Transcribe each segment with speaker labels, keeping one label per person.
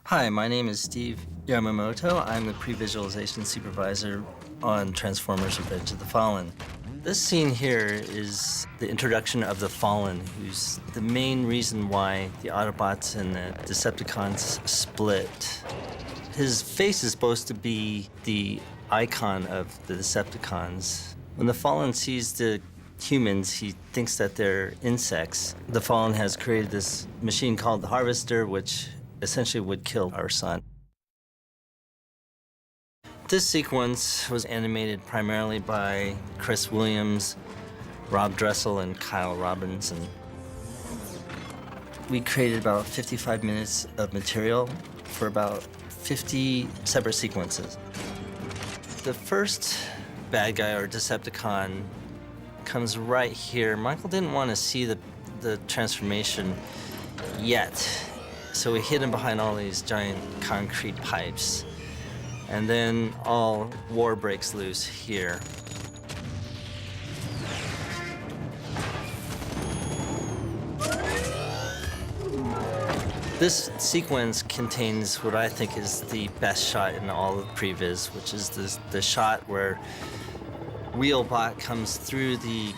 Speaker 1: Hi, my name is Steve Yamamoto. I'm the pre-visualization supervisor on Transformers: Revenge of the Fallen. This scene here is the introduction of the Fallen, who's the main reason why the Autobots and the Decepticons split. His face is supposed to be the icon of the Decepticons. When the Fallen sees the humans, he thinks that they're insects. The Fallen has created this machine called the Harvester, which essentially would kill our son. This sequence was animated primarily by Chris Williams, Rob Dressel, and Kyle Robinson. We created about 55 minutes of material for about 50 separate sequences. The first bad guy or Decepticon comes right here. Michael didn't want to see the transformation yet, so we hid him behind all these giant concrete pipes. And then all war breaks loose here. This sequence contains what I think is the best shot in all of previs, which is the shot where Wheelbot comes through the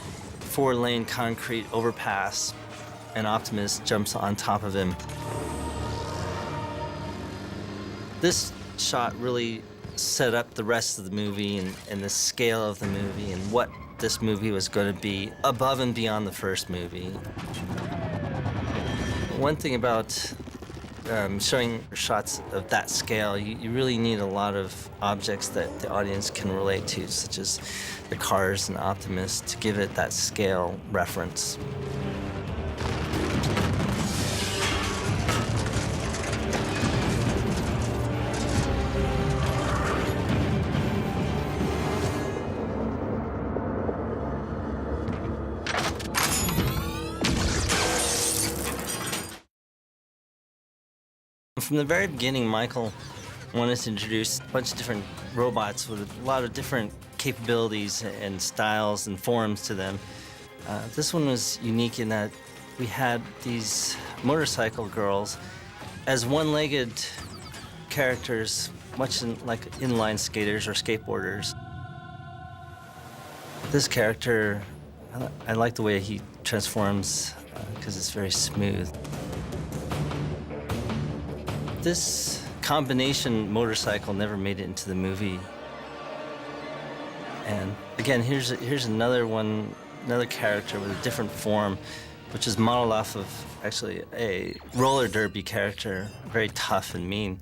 Speaker 1: 4-lane concrete overpass and Optimus jumps on top of him. This shot really set up the rest of the movie and the scale of the movie and what this movie was going to be above and beyond the first movie. One thing about showing shots of that scale, you really need a lot of objects that the audience can relate to, such as the cars and Optimus, to give it that scale reference. From the very beginning, Michael wanted to introduce a bunch of different robots with a lot of different capabilities and styles and forms to them. This one was unique in that we had these motorcycle girls as one-legged characters, much like inline skaters or skateboarders. This character, I like the way he transforms because it's very smooth. This combination motorcycle never made it into the movie. And again, here's another character with a different form, which is modeled off of actually a roller derby character, very tough and mean.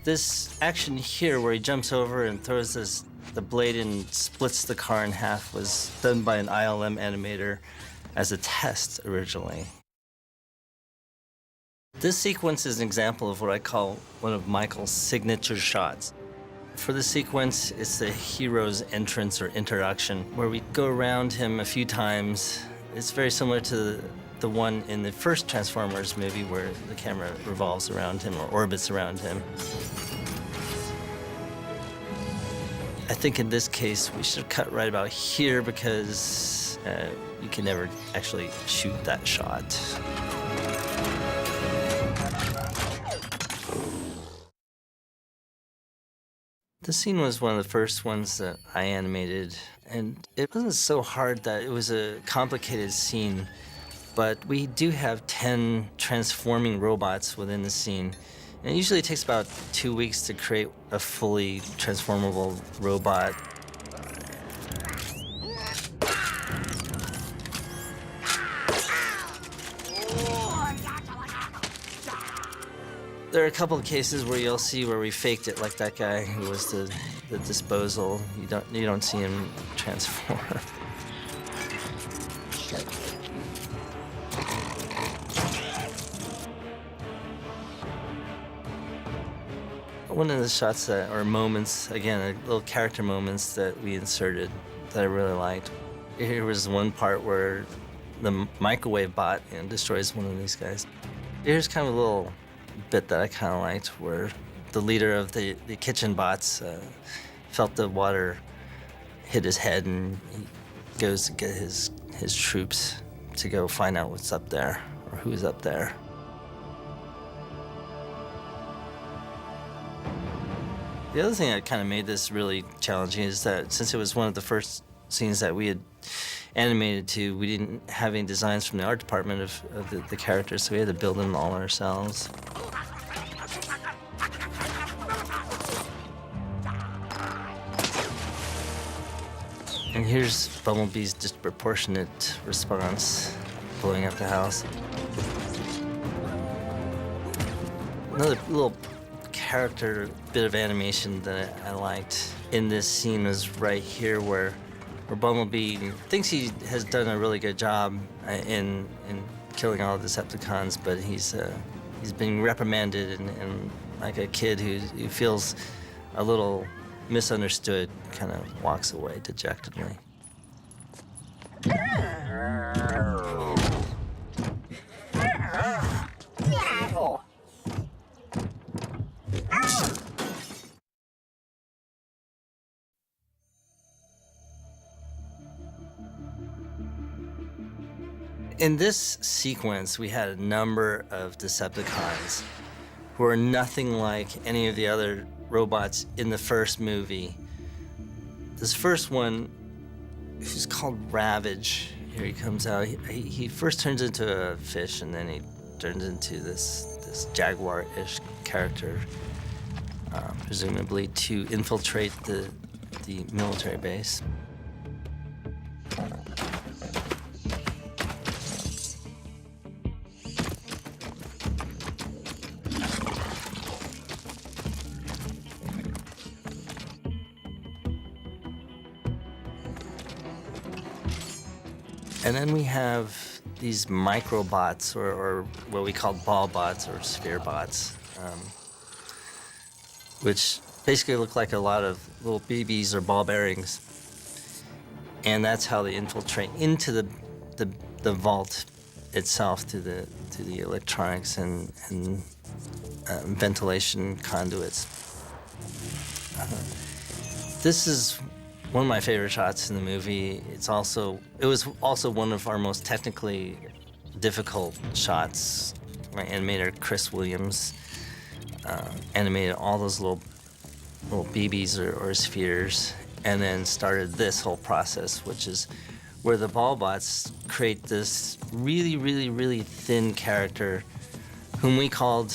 Speaker 1: This action here where he jumps over and throws the blade and splits the car in half was done by an ILM animator as a test originally. This sequence is an example of what I call one of Michael's signature shots. For the sequence, it's the hero's entrance or introduction, where we go around him a few times. It's very similar to the one in the first Transformers movie where the camera revolves around him or orbits around him. I think in this case, we should cut right about here because you can never actually shoot that shot. This scene was one of the first ones that I animated, and it wasn't so hard that it was a complicated scene, but we do have 10 transforming robots within the scene, and it usually takes about 2 weeks to create a fully transformable robot. There are a couple of cases where you'll see where we faked it, like that guy who was the disposal. You don't see him transform. One of the shots or moments, again, little character moments that we inserted that I really liked. Here was one part where the microwave bot destroys one of these guys. Here's kind of a little bit that I kind of liked, where the leader of the kitchen bots felt the water hit his head, and he goes to get his troops to go find out what's up there or who's up there. The other thing that kind of made this really challenging is that since it was one of the first scenes that we had animated to, we didn't have any designs from the art department of the characters, so we had to build them all ourselves. And here's Bumblebee's disproportionate response, blowing up the house. Another little character bit of animation that I liked in this scene was right here where Bumblebee thinks he has done a really good job in killing all the Decepticons, but he's being reprimanded and like a kid who feels a little misunderstood, kind of walks away dejectedly. In this sequence, we had a number of Decepticons who are nothing like any of the other robots in the first movie. This first one, who's called Ravage, here he comes out. He first turns into a fish, and then he turns into this jaguar-ish character, presumably to infiltrate the military base. And then we have these microbots, or what we call ball bots or sphere bots, which basically look like a lot of little BBs or ball bearings. And that's how they infiltrate into the vault itself through the electronics and ventilation conduits. This is one of my favorite shots in the movie. It was also one of our most technically difficult shots. My animator, Chris Williams, animated all those little BBs or spheres, and then started this whole process, which is where the ball bots create this really, really, really thin character whom we called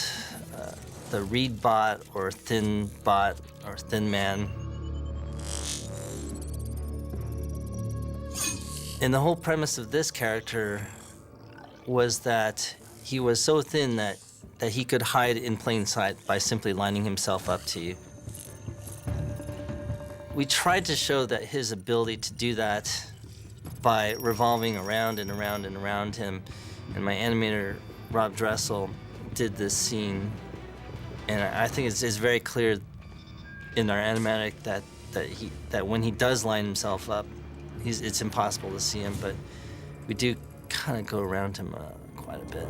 Speaker 1: the reed bot or thin man. And the whole premise of this character was that he was so thin that he could hide in plain sight by simply lining himself up to you. We tried to show that his ability to do that by revolving around and around and around him. And my animator, Rob Dressel, did this scene. And I think it's very clear in our animatic that when he does line himself up, it's impossible to see him, but we do kind of go around him quite a bit.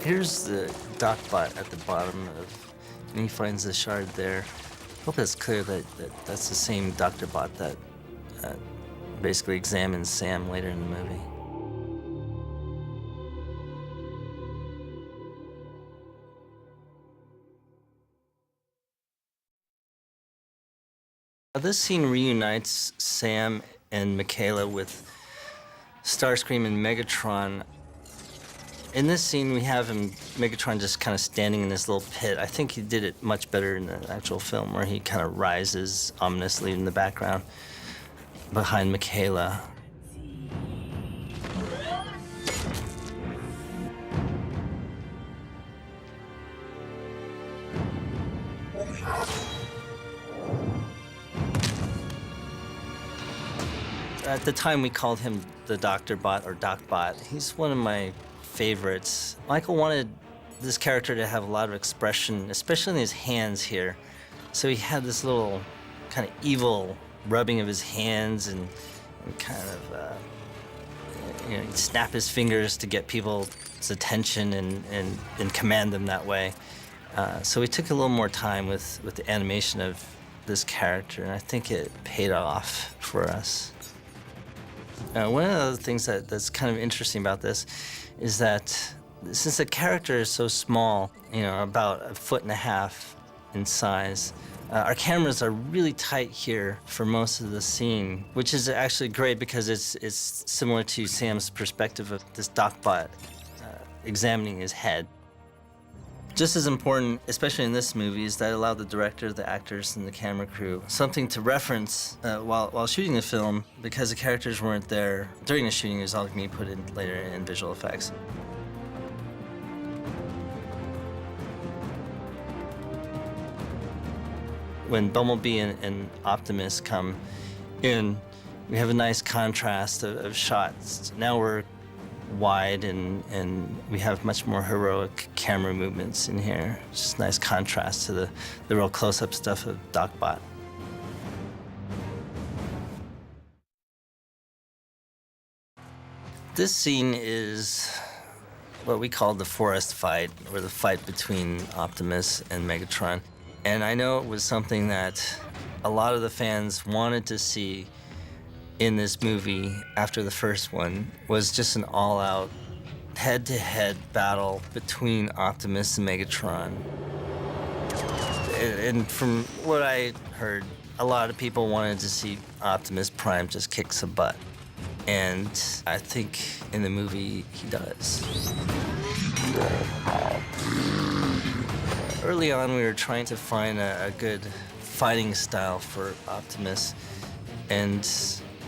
Speaker 1: Here's the Docbot at the bottom and he finds the shard there. Hope it's clear that that's the same Dr. Bot that basically examines Sam later in the movie. This scene reunites Sam and Michaela with Starscream and Megatron. In this scene, we have Megatron just kind of standing in this little pit. I think he did it much better in the actual film, where he kind of rises ominously in the background behind Michaela. At the time, we called him the Dr. Bot or Doc Bot. He's one of my favorites. Michael wanted this character to have a lot of expression, especially in his hands here. So he had this little kind of evil rubbing of his hands and kind of He'd snap his fingers to get people's attention and command them that way. So we took a little more time with the animation of this character, and I think it paid off for us. One of the things that's kind of interesting about this is that since the character is so small, about 1.5 feet in size, our cameras are really tight here for most of the scene, which is actually great because it's similar to Sam's perspective of this Docbot examining his head. Just as important, especially in this movie, is that it allowed the director, the actors, and the camera crew something to reference while shooting the film, because the characters weren't there during the shooting. It was all going to be put in later in visual effects. When Bumblebee and Optimus come in, we have a nice contrast of shots. Now we're wide and we have much more heroic camera movements in here. Just a nice contrast to the real close-up stuff of Docbot. This scene is what we call the forest fight, or the fight between Optimus and Megatron. And I know it was something that a lot of the fans wanted to see in this movie after the first one, was just an all-out head-to-head battle between Optimus and Megatron. And from what I heard, a lot of people wanted to see Optimus Prime just kick some butt. And I think in the movie, he does. Early on, we were trying to find a good fighting style for Optimus, and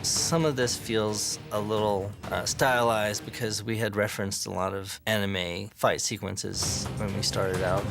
Speaker 1: some of this feels a little stylized because we had referenced a lot of anime fight sequences when we started out.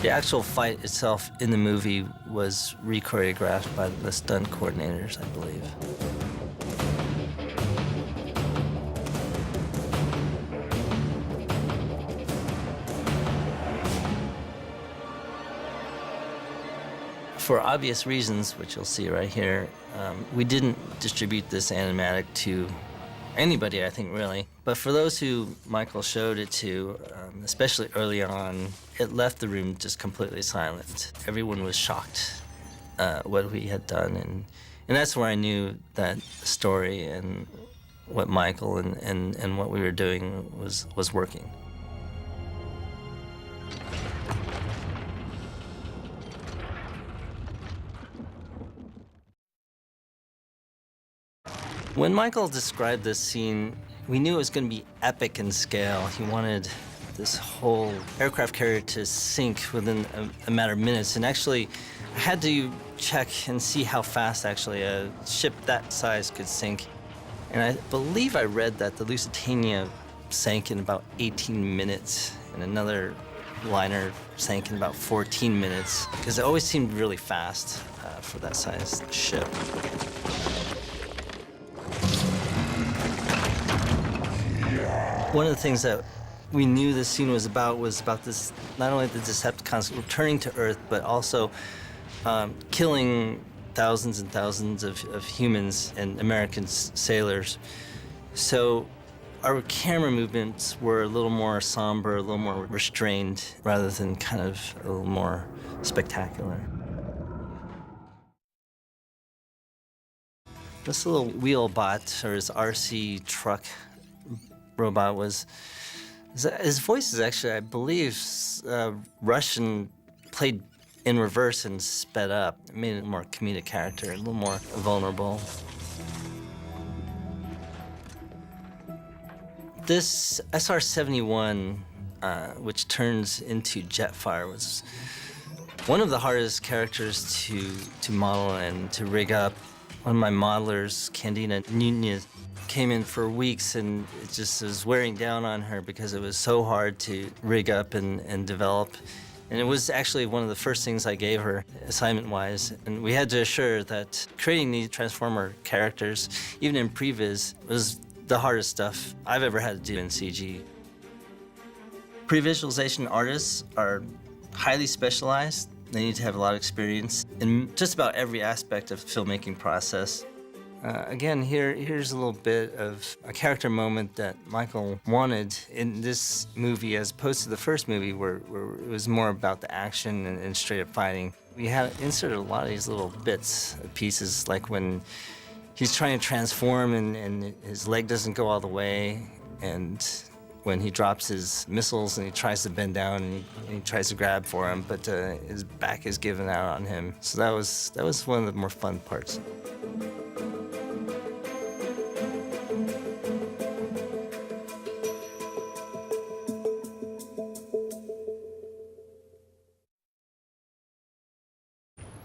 Speaker 1: The actual fight itself in the movie was re-choreographed by the stunt coordinators, I believe. For obvious reasons, which you'll see right here, we didn't distribute this animatic to anybody, I think, really. But for those who Michael showed it to, especially early on, it left the room just completely silent. Everyone was shocked what we had done, and that's where I knew that the story and what Michael and what we were doing was working. When Michael described this scene, we knew it was going to be epic in scale. He wanted this whole aircraft carrier to sink within a matter of minutes. And actually, I had to check and see how fast actually a ship that size could sink. And I believe I read that the Lusitania sank in about 18 minutes, and another liner sank in about 14 minutes, because it always seemed really fast for that size ship. One of the things that we knew this scene was about this, not only the Decepticons returning to Earth, but also killing thousands and thousands of humans and American sailors. So our camera movements were a little more somber, a little more restrained, rather than kind of a little more spectacular. This little wheel bot, or his RC truck robot, his voice is actually, I believe, Russian, played in reverse and sped up. It made it a more comedic character, a little more vulnerable. This SR-71, which turns into Jetfire, was one of the hardest characters to model and to rig up. One of my modelers, Candida Nunez, came in for weeks, and it just was wearing down on her because it was so hard to rig up and develop. And it was actually one of the first things I gave her, assignment-wise. And we had to assure that creating these Transformer characters, even in previs, was the hardest stuff I've ever had to do in CG. Pre-visualization artists are highly specialized. They need to have a lot of experience in just about every aspect of the filmmaking process. Again, here's a little bit of a character moment that Michael wanted in this movie as opposed to the first movie where it was more about the action and straight up fighting. We had inserted a lot of these little bits, pieces, like when he's trying to transform and his leg doesn't go all the way, and when he drops his missiles and he tries to bend down and he tries to grab for him, but his back is given out on him. So that was one of the more fun parts.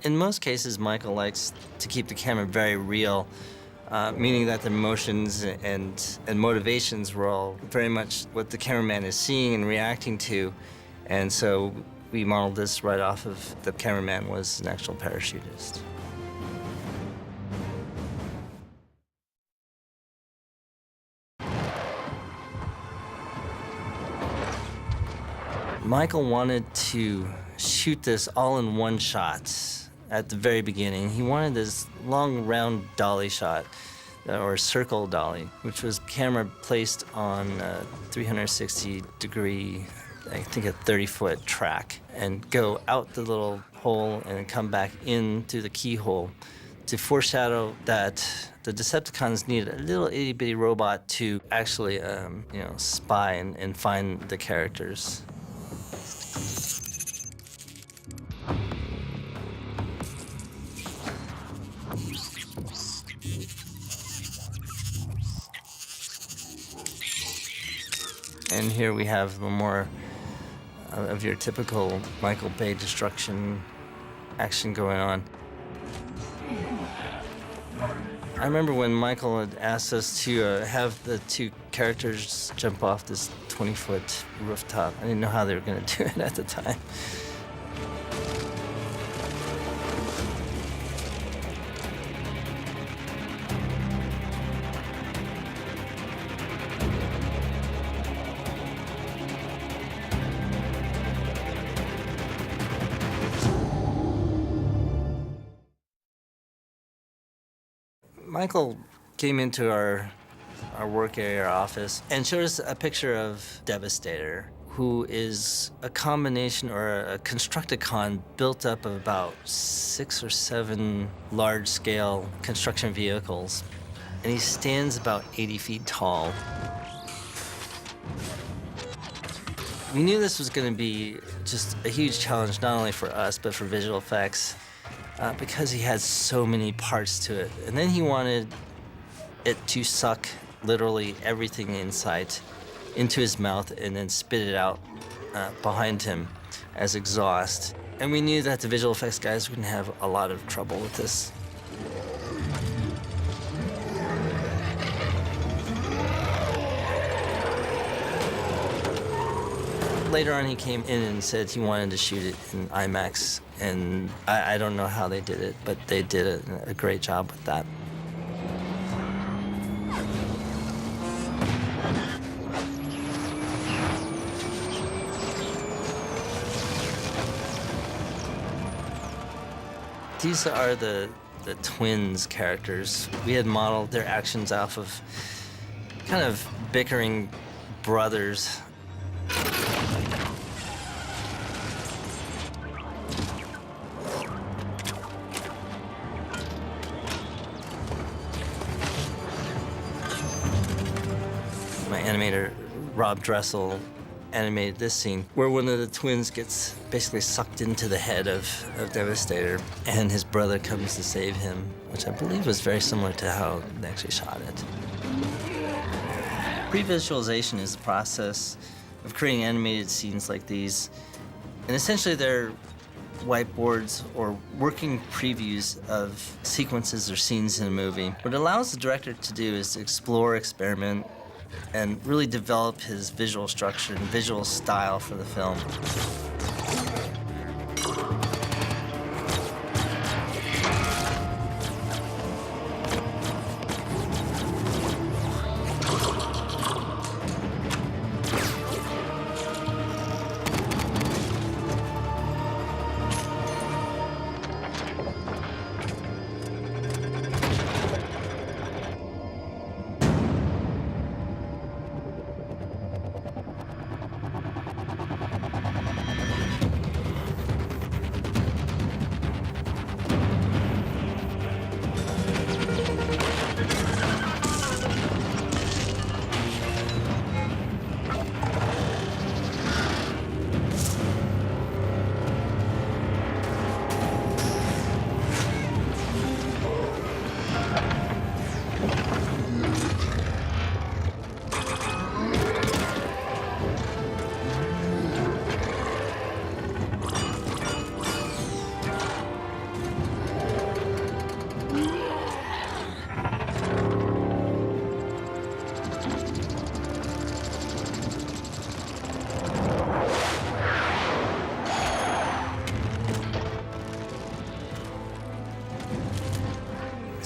Speaker 1: In most cases, Michael likes to keep the camera very real, meaning that the emotions and motivations were all very much what the cameraman is seeing and reacting to. And so we modeled this right off of the cameraman was an actual parachutist. Michael wanted to shoot this all in one shot. At the very beginning, he wanted this long, round dolly shot, or circle dolly, which was camera placed on a 360-degree, I think a 30-foot track, and go out the little hole and then come back in through the keyhole to foreshadow that the Decepticons needed a little itty-bitty robot to actually, spy and find the characters. And here we have more of your typical Michael Bay destruction action going on. I remember when Michael had asked us to have the two characters jump off this 20-foot rooftop. I didn't know how they were going to do it at the time. Michael came into our work area, our office, and showed us a picture of Devastator, who is a combination or a Constructicon built up of about 6 or 7 large-scale construction vehicles. And he stands about 80 feet tall. We knew this was going to be just a huge challenge, not only for us, but for visual effects. Because he had so many parts to it. And then he wanted it to suck literally everything in sight into his mouth and then spit it out behind him as exhaust. And we knew that the visual effects guys were going to have a lot of trouble with this. Later on, he came in and said he wanted to shoot it in IMAX, and I don't know how they did it, but they did a great job with that. These are the twins characters. We had modeled their actions off of kind of bickering brothers. My animator, Rob Dressel, animated this scene where one of the twins gets basically sucked into the head of Devastator, and his brother comes to save him, which I believe was very similar to how they actually shot it. Pre-visualization is the process of creating animated scenes like these, and essentially they're whiteboards or working previews of sequences or scenes in a movie. What it allows the director to do is to explore, experiment, and really develop his visual structure and visual style for the film.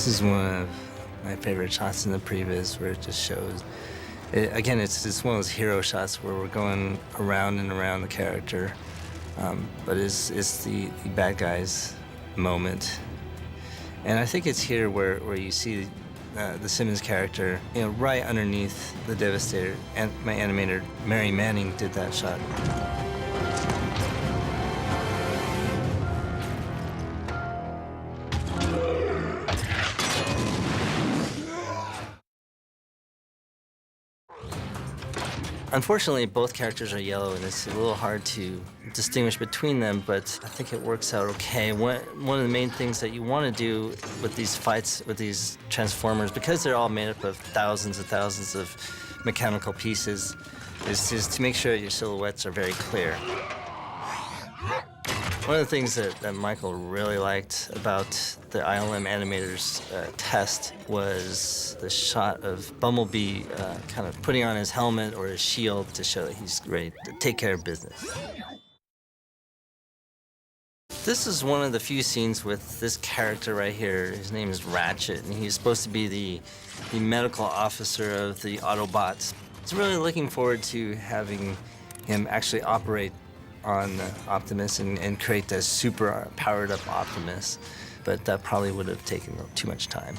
Speaker 1: This is one of my favorite shots in the previs where it just shows. Again, it's one of those hero shots where we're going around and around the character, but it's the bad guy's moment. And I think it's here where you see the Simmons character, right underneath the Devastator. And my animator, Mary Manning, did that shot. Unfortunately, both characters are yellow, and it's a little hard to distinguish between them, but I think it works out okay. One of the main things that you want to do with these fights, with these Transformers, because they're all made up of thousands and thousands of mechanical pieces, is to make sure your silhouettes are very clear. One of the things that Michael really liked about the ILM animator's test was the shot of Bumblebee kind of putting on his helmet or his shield to show that he's ready to take care of business. This is one of the few scenes with this character right here. His name is Ratchet, and he's supposed to be the medical officer of the Autobots. I was really looking forward to having him actually operate on Optimus and create this super powered up Optimus, but that probably would have taken too much time.